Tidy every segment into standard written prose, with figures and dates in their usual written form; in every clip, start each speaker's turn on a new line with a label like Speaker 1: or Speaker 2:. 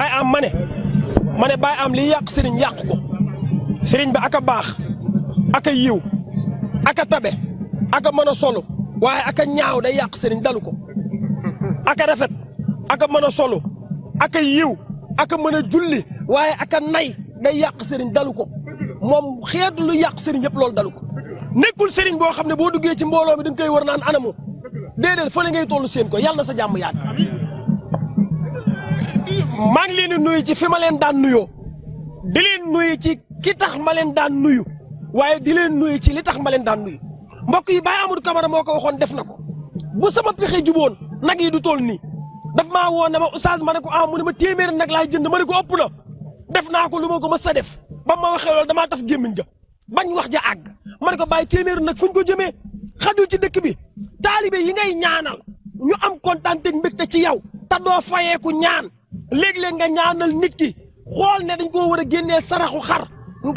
Speaker 1: Baye am ma ne Baye am li yàq sëriñ yàq ko sëriñ bi aka baax aka yiw aka tabe aka mën a solo waaye aka ñaaw day yàq sëriñ dalu ko aka rafet aka mën a solo aka yiw aka mën a julli waaye aka nay day yàq sëriñ dalu ko moom xeetu lu yàq sëriñ yëpp loolu dalu ko nekkul sëriñ boo xam ne boo duggee ci mbooloo mi da nga koy war naan anamu déedéet fële ngay tollu seen ko yàlla na sa jàmm yàgg maa ngi leen di nuyu ci fi ma leen daan nuyoo di leen nuyu ci ki tax ma leen daan nuyu waaye di leen nuyu ci li tax ma leen daan nuyu mbokk yi Baye Amadou Camara moo ko waxoon def na ko bu sama pexe juboon nag yi du toll nii daf maa woo ne ma oustaz ma ne ko mu ne ma téeméeri nag laay jënd ma ne ko ëpp na def naa ko lu ma ko mës a def ba ma waxee loolu damaa taf gémmiñ ga bañ wax ja àgg ma ne ko bàyyi téeméeri nag fuñ ko jëmee xajul ci dëkk bi taalibe yi ngay ñaanal ñu am kontaan ak mbégte ci yow te doo fayeeku ñaan léeg-léeg nga ñaanal nit ki xool ne dañ koo war a génnee saraxu xar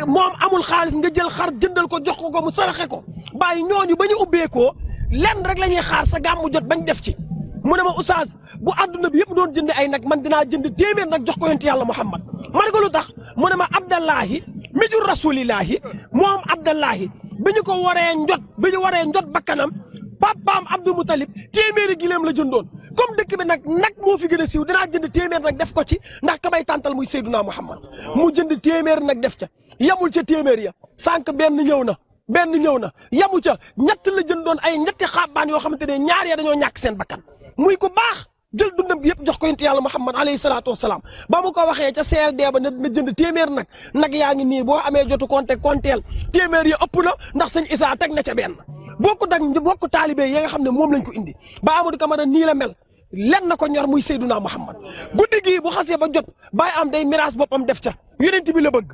Speaker 1: moom amul xaalis nga jël xar jëndal ko jox ko mu saraxe ko bàyyi ñooñu ba ñu ubbeekoo lenn rek la ñuy xaar sa gàmmu jot bañ def ci mu ne ma oustaz bu àdduna bi yëpp doon jënd ay nag man dinaa jënd téeméer nag jox ko yonent yàlla Muhammad ma ne ko lu tax mu ne ma Abdallahi mi jur rasulillahi moom Abdallahi bi ñu ko waree njot bakkanam papaam Abdou Moutalib téeméeri gileem la jëndoon comme dëkk bi nag moo fi gën a siiw dinaa jënd téeméer nag def ko ci ndax ka may tàntal muy Seyduna Muhammad mu jënd téeméer nag def ca yamul ca téeméer ya sànq benn ñëw na yamu ca ñett la jëndoon ay ñetti xaabaan yoo xamante ne ñaar ya dañoo ñàkk seen bakkan muy ko baax jël dundam bi yëpp jox ko yonent yàlla Muhammad alayhi salaatu wasalaam ba mu ko waxee ca CLD ba na jënd téeméer nag yaa ngi nii boo amee jotu konteel téeméer ya ëpp na ndax sëñ Issa teg na ca benn bokk taalibe yi nga xam ne moom lañ ko indi ba Amadou Camara nii la mel len na ko ñor muy Seyduna Muhammad guddi gii bu xasee ba jot Baye am day miraas boppam def ca yonent bi la bëgg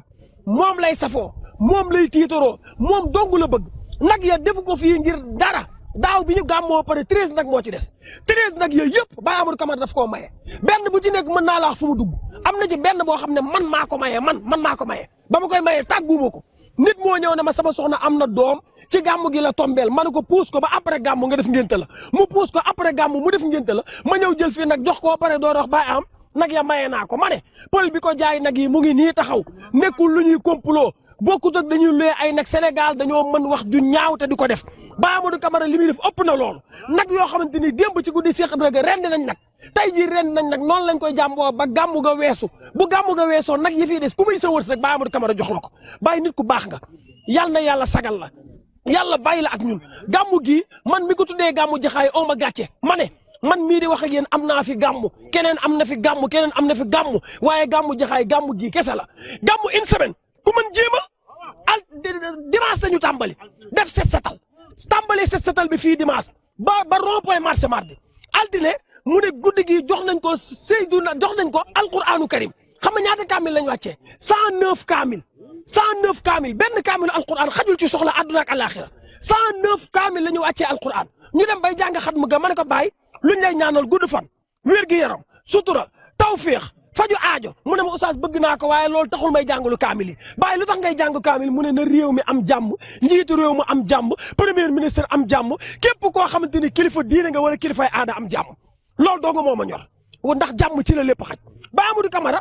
Speaker 1: moom lay safoo moom lay tiitaroo moom dong la bëgg nag ya defu ko fii ngir dara daaw bi ñu gàmmoo pare 13 nag moo ci des 13 nag yooyu yëpp Baye Amadou Camara daf koo maye benn bu ci nekk mën naa la wax fu mu dugg am na ci benn boo xam ne man maa ko maye man maa ko maye ba ma koy maye tàgguma ko nit moo ñëw ne ma sama soxna am na doom ci gàmmu gi la tombeel ma ne ko puus ko ba après gàmmu nga def ngénte la mu puus ko après gàmmu mu def ngénte la ma ñëw jël fii nag jox ko pare doo dox Baye am nag ya maye naa ko ma ne pël bi ko jaay nag yi mu ngi nii taxaw nekkul lu ñuy complot bokkut ak dañuy luye ay nag Sénégal dañoo mën wax ju ñaaw te di ko def Baye Amadou Camara li muy def ëpp na loolu nag yoo xamante ni démb ci guddi Cheikh Ibrahima rendi nañ nag tey jii rendi nañ nag noonu lañ koy jàmboo ba gàmmu ga weesu bu gàmmu ga weesoo nag yi fii des ku muy sa wërsëg Baye Amadou Camara jox la ko bàyyi nit ku baax nga yal na yàlla sagal la yàlla bàyyi la ak ñun gàmmu gii man mi ko tuddee gàmmu jaxaay oo ma gàcce ma ne man mii di wax ak yéen am naa fi gàmmu keneen am na fi gàmmu keneen am na fi gàmmu waaye gàmmu jaxaay gàmmu gii kese la gàmmu une semaine ku mën jéemal dimanche dañu tàmbali def set setal bi fii dimanche ba rond-point marché mardi altine mu ne guddi gi jox nañ ko Seydina jox nañ ko alquranu karim xam nga ñaata kaamil lañ wàccee 109 kaamil benn kaamilu alquran xajul ci soxla àdduna ak alaxira 109 kaamil la ñu wàccee alquran ñu dem bay jàng xatmu ga ma ne ko bàyyi luñ lay ñaanal gudd fan wér gi yaram sutura tawféex faju aajo mu ne ma oustaz bëgg naa ko waaye loolu taxul may jàngalu kaamil yi bàyyi lu tax ngay jàng kaamil mu ne na réew mi am jàmm njiitu réew mi am jàmm premier ministre am jàmm képp koo xamante ni kilifa diine nga wala kilifay aada am jàmm loolu doo nga moo ma ñor ndax jàmm ci la lépp xaj Baye Amadou Camara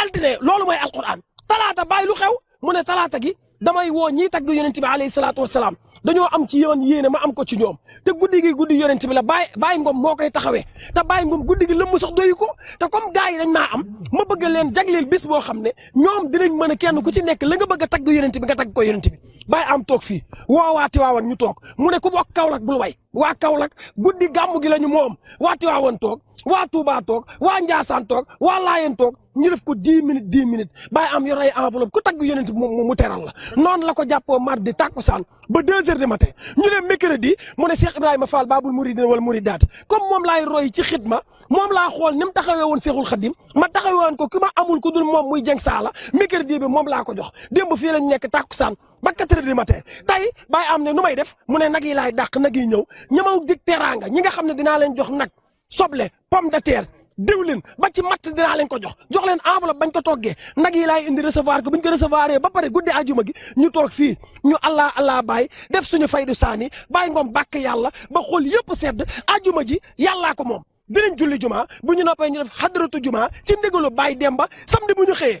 Speaker 1: altine loolu mooy alquran talaata bàyyi lu xew mu ne talaata gi damay woo ñiy tagg yonent bi alayhi salaatu wasalaam dañoo am ci yoon yéene ma am ko ci ñoom te guddi gi guddi yonent bi la Baye Ngom moo koy taxawee te Baye Ngom guddi gi lëmm sax doyu ko te comme gars yi dañ maa am ma bëgg leen jagleel bis boo xam ne ñoom dinañ mën a kenn ku ci nekk la nga bëgg a tagg yonent bi nga tagg ko yonent bi Baye am toog fii woo waa Tiwaawan ñu toog mu ne ku bokk Kaolack bul way waa Kaolack guddi gàmmu gi la ñu moom waa Tiwaawan toog waa Touba toog waa Ndiassane toog waa Laayeen toog ñu def ko 10 minutes Baye am yor ay enveloppe ku tagg yonent bi mu teral la noonu la ko jàppoo mardi tàkkusaan ba 2 heures du matin ñu ne mercredi mu ne Cheikh Ibrahima Fall Babul Mouridina wala Mouridaat comme moom laay roy ci xidma moom laa xool ni mu taxawee woon Cheikhul Khadim ma taxawee woon ko ki ma amul ku dul moom muy jeng saala mercredi bi moom laa ko jox démb fii lañ nekk tàkkusaan ba 4 heures du matin tey Baye am ne nu may def mu ne nag yi laay dàq nag yi ñëw ñamaw dig teraanga ñi nga xam ne dinaa leen jox nag soble pomme de terre diwlin ba ci matt dinaa leen ko jox leen enveloppe bañ ko toggee nag yi laay indi recevoir ko buñ ko recevoir ba pare guddi ajuma gi ñu toog fii ñu allah Baye def suñu faydu saani Baye Ngom bàkk yàlla ba xool yëpp sedd ajuma ji yàllaa ko moom dinañ julli juma bu ñu noppee ñu def hadratu juma ci ndigalu Baye Demba samedi bu ñu xëyee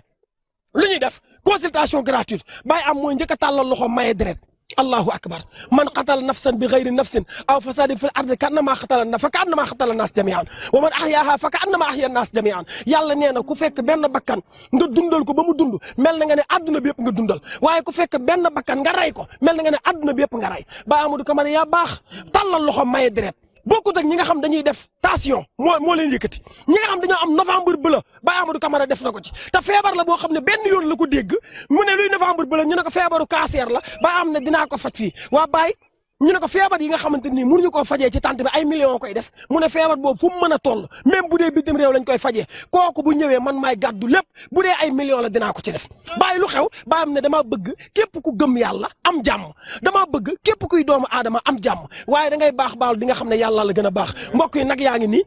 Speaker 1: lu ñuy def consultation gratuite Baye am mooy njëkk a tàllal loxo maye deret allahu akbar man qatala nafsan bi ghayri nafsin aw fasadin fil ardi ka annama qatala nas jami'an wa man ahyaaha fa ka annama ahya nas jami'an yàlla nee na ku fekk benn bakkan nga dundal ko ba mu dund mel na nga ne adduna bi yëpp nga dundal waaye ku fekk benn bakkan nga rey ko mel na nga ne adduna bi yëpp nga rey Baye Amadou Camara yaa baax tàllal loxo maye deret bokkut ak ñi nga xam dañuy def tension moo leen yëkkati ñi nga xam dañoo am novembre bleu Baye Amadou Camara def na ko ci te feebar la boo xam ne benn yoon la ko dégg mu ne luy novembre bleu ñu ne ko feebaru cancer la Baye am ne dinaa ko faj fii waa Baye ñu ne ko feebar yi nga xamante ni mënuñu koo fajee ci tànt bi ay millions koy def mu ne feebar boobu fu mu mën a toll même bu dee bitim réew lañ koy fajee kooku bu ñëwee man maay gàddu lépp bu dee ay millions la dinaa ko ci def Baye lu xew Baye am ne damaa bëgg képp ku gëm yàlla am jàmm damaa bëgg képp kuy doomu aadama am jàmm waaye da ngay baax baal di nga xam ne yàlla la gën a baax mbokk yi nag yaa ngi nii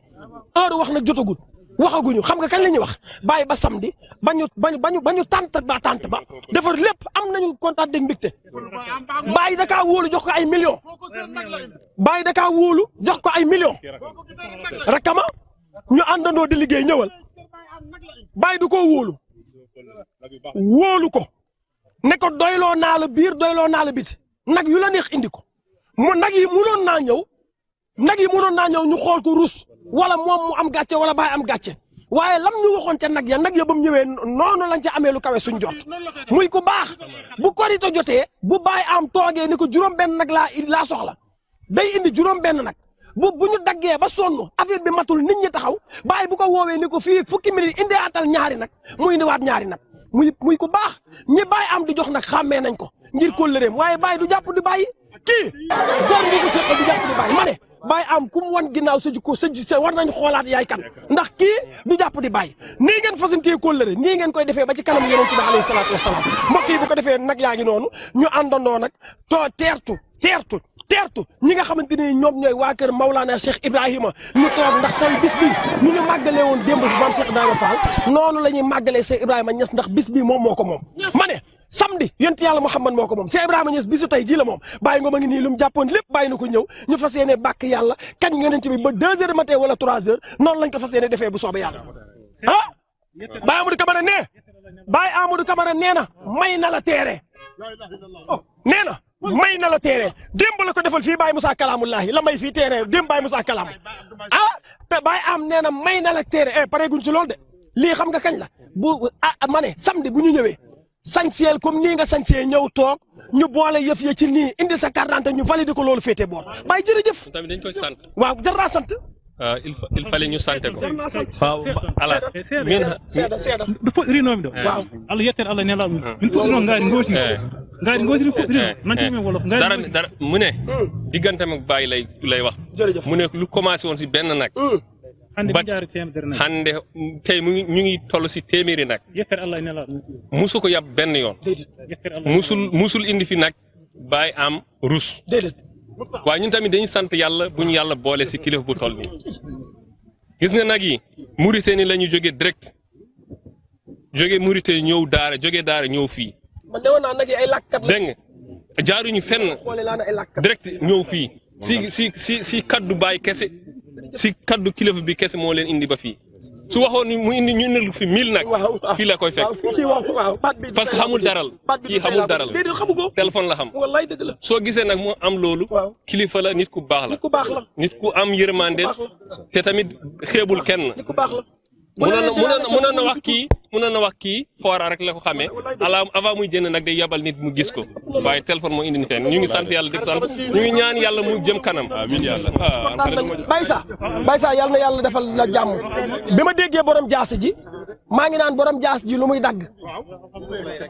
Speaker 1: heure wax nag jotagul waxaguñu xam nga kañ la ñuy wax bàyyi ba samedi bañu tànt ba defar lépp am nañu contact dégg mbégte bàyyi dakaa wóolu jox ko ay millions bàyyi dakaa wóolu jox ko ay millions rakama ñu àndandoo di liggéey ñëwal bàyyi du ko wóolu ko ne ko doyloo naa la biir doyloo naa la bit nag yu la neex indi ko mu nag yi mënoon naa ñëw ñu xool ko rus wala moom mu am gàcce wala Baye am gàcce waaye lam ñu waxoon ca nag ya ba mu ñëwee noonu lañ ca amee lu kawe suñ jot muy ku baax bu korite jotee bu Baye am toogee ni ko juróom-benn nag laa soxla day indi juróom-benn nag bu ñu daggee ba sonn affaire bi matul nit ñi taxaw Baye bu ko woowee ni ko fii fukki minute indi atal ñaari nag mu indiwaat ñaari nag muy ku baax ñi Baye am di jox nag xàmmee nañ ko ngir kóllëreem waaye Baye du jàpp di bàyyi kii góor ngi ko seqal du jàpp di bàyyi ma ne Baye am ku mu wan ginnaaw sa jikko sa war nañ xoolaat yaay kan ndax kii du jàpp di bàyyi nii ngeen fasantee kóllëre nii ngeen koy defee ba ci kanam yonent bi alayhi salaatu wasalaam mbokk yi bu ko defee nag yaa ngi noonu ñu àndandoo nag teertu ñi nga xamante ni ñoom ñooy waa kër Maulana Cheikh Ibrahima ñu toog ndax tey bis bi ñu ñu màggalee woon démb si maam Cheikh Ibrahima Fall noonu la ñuy màggalee Cheikh Ibrahima Niass ndax bis bi moom moo ko moom ma ne samedi yonent yàlla Muhammad moo ko moom Cheikh Ibrahima Niass bisu tey ji la moom bàyyi nga ma ngi nii lu mu jàppoon lépp bàyyi na ko ñëw ñu fas yéene bàkk yàlla kañ yonent bi ba 2 heures matin wala 3 heures noonu lañ ko fas yéene defee bu soobee yàlla ah Baye Amadou Camara nee na may na la teere nee na may na la teere démb la ko defal fii Baye Moussa Kalaamullahi la may fii teere démb Baye Moussa Kalaam te Baye am nee na may na la teere pare guñ ci loolu de lii xam nga kañ la bu ma ne samedi bu ñu ñëwee sañseel comme nii nga sañsee ñëw toog ñu boole yëf ya ci nii indi sa carte d'identité ñu validé ko loolu féete boor Baye jërëjëf.
Speaker 2: tamit dañ koy sant.
Speaker 1: waaw jar naa sant.
Speaker 2: il fallait ñu sant ko.
Speaker 1: jar naa sant.
Speaker 2: waaw ala min
Speaker 1: seeda
Speaker 3: ɗo rinomi ɗo
Speaker 1: waaw
Speaker 3: Allah yettere Allah nelaɗo min puɗɗino ngaari gootiri puɗɗirino nanti min wolof
Speaker 2: dara mu ne digganteem ak Baye lay wax
Speaker 1: jërëjëf
Speaker 2: mu ne lu commencé woon si benn nag
Speaker 3: hande mi jaari temedere nag
Speaker 2: hande tey ñu ngi toll si téeméeri nag
Speaker 3: yettere Allah nelaɗo
Speaker 2: musu ko yab benn yoon
Speaker 3: yettere Allah
Speaker 2: musul indi fi nag Baye am rus
Speaker 1: déedéet
Speaker 2: waaye ñun tamit dañuy sant yàlla bu ñu yàlla boole si kilifa bu toll nii gis nga nag yi Mauritanie la ñu jóge direct jóge Mauritanie ñëw daara ñëw fii
Speaker 1: man de woon naa nag yi ay làkkat la
Speaker 2: dégg nga jaaruñu fenn
Speaker 1: xoole laa na ay làkkat
Speaker 2: direct ñëw fii si kaddu Baye kese si kaddu kilifa bi kese moo leen indi ba fii su waxoon mu indi ñu indil fi 1000 nag fii la koy fekk parce que xamul daral kii xamul daral
Speaker 1: déedéet xamu ko
Speaker 2: téléphone la xam
Speaker 1: wallaay dëgg la
Speaker 2: soo gisee nag mu am loolu kilifa la nit ku baax la
Speaker 1: ku baax la
Speaker 2: nit ku am yërmande te tamit xeebul kenn
Speaker 1: nit ku baax la
Speaker 2: mënoon na wax kii foora rek la ko xamee avant muy jënd nag day yabal nit mu gis ko waaye téléphone moo indi ni fenn ñu ngi sant yàlla di sant ñu ngi ñaan yàlla mu jëm kanam amiin yàlla
Speaker 1: Baye Sa yàlla na yàlla defal la jàmm bi ma déggee borom jaas ji maa ngi naan borom jaas ji lu muy dagg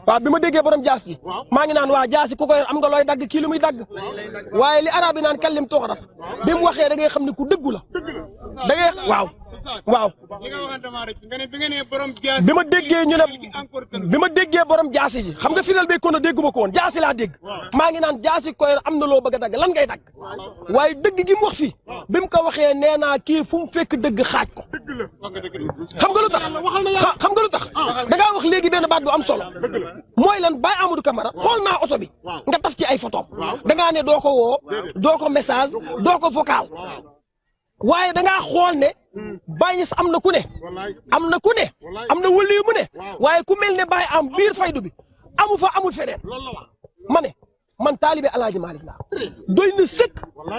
Speaker 1: waaw bi ma déggee borom jaas ji maa ngi naan waa jaasi ku koy am nga looy dagg kii lu muy dagg waaye li arab yi naan kallim tuxraf bi mu waxee da ngay xam ne ku dëggu la da ngay waaw bi ma déggee ñu ne bi ma déggee borom jaasi ji xam nga final bi kon dégguma ko woon jaasi laa dégg maa ngi naan jaasi koy am na loo bëgg a dagg lan ngay dagg waaye dëgg gi mu wax fii bi mu ko waxee nee naa kii fu mu fekk dëgg xaaj ko xam nga lu tax da ngaa wax léegi benn baat bu am solo mooy lan Baye Amadou Camara xool naa oto bi nga taf ci ay photo da ngaa ne doo ko woo doo ko message doo ko vocal waaye da ngaa xool ne Baye Niass am na ku ne am na ku ne am na wëliyu mu ne waaye ku mel ne Baye am biir faydu bi amu fa amul feneen ma ne man taalibe Alaaji Malick laa doy na sëkk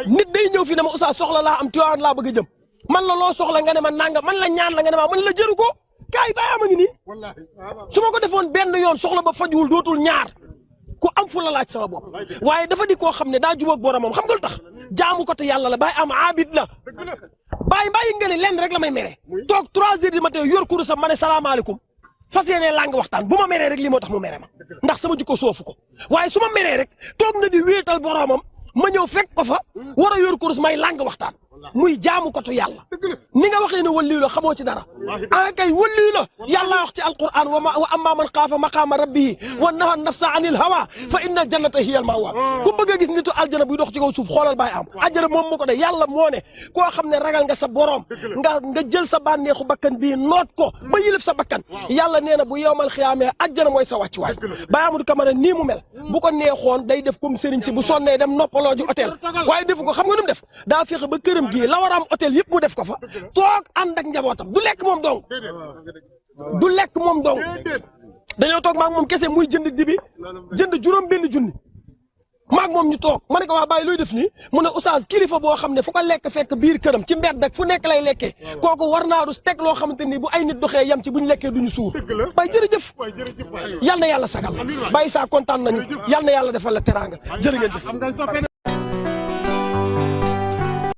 Speaker 1: nit day ñëw fi ne ma Oustaz soxla laa am Tiwaawan laa bëgg a jëm man la loo soxla nga ne ma nanga man la ñaan la nga ne ma man la jëru ko kaay Baye am a ngi nii su ma ko defoon benn yoon soxla ba fajuwul dootul ñaar ku am fu la laaj sama bopp waaye dafa di koo xam ne daa jubóog boromam xam nga lu tax jaamu ko te yàlla la Baye am abid la Baye mbàyyi nga ne lenn rek la may mere toog 3 heures du matin yor kurusam ma ne salaamaaleykum fas yéene làng waxtaan bu ma meree rek lii moo tax mu mere ma ndax sama jikko soofu ko waaye su ma meree rek toog na di wéetal boromam ma ñëw fekk ko fa war a yor kurus may làng waxtaan muy jaamu ko tu yàlla ni nga waxee ne waliyu la xamoo ci dara ah kay waliyu la yàlla wax ci alquran wa amma man xaafa maqaama rabbihi wa naha nafsa anil hawa fa inna jannata hiya al mawa ku bëgg a gis nitu aljana buy dox ci kaw suuf xoolal Baye am aljana moom moo ko de yàlla moo ne koo xam ne ragal nga sa borom nga jël sa bànneexu bakkan bii noot ko ba yilif sa bakkan yàlla nee na bu yowmal xiyaamee aljana mooy sa wàccuwaay Baye Amadou Camara nii mu mel bu ko neexoon day def comme sëriñ si bu sonnee dem noppaloo ji hôtel waaye defu ko xam nga nu mu def daa fexe ba këram gii la war a am hôtel yëpp mu def ko fa toog ànd ak njabootam du lekk moom dong du lekk moom dong dañoo toog maag moom kese muy jënd dibi jënd juróom benn junni maag moom ñu toog ma ne ko waa Baye looy def nii mu ne Oustaz kilifa boo xam ne fu ko lekk fekk biir këram ci mbedd ak fu nekk lay lekkee kooku war naa rus teg loo xamante ni bu ay nit doxee yam ci buñ lekkee duñu suur Baye jërëjëf yal na yàlla sagal Baye saa kontaan nañu yal na yàlla defal la teraanga jërë ngeen jëf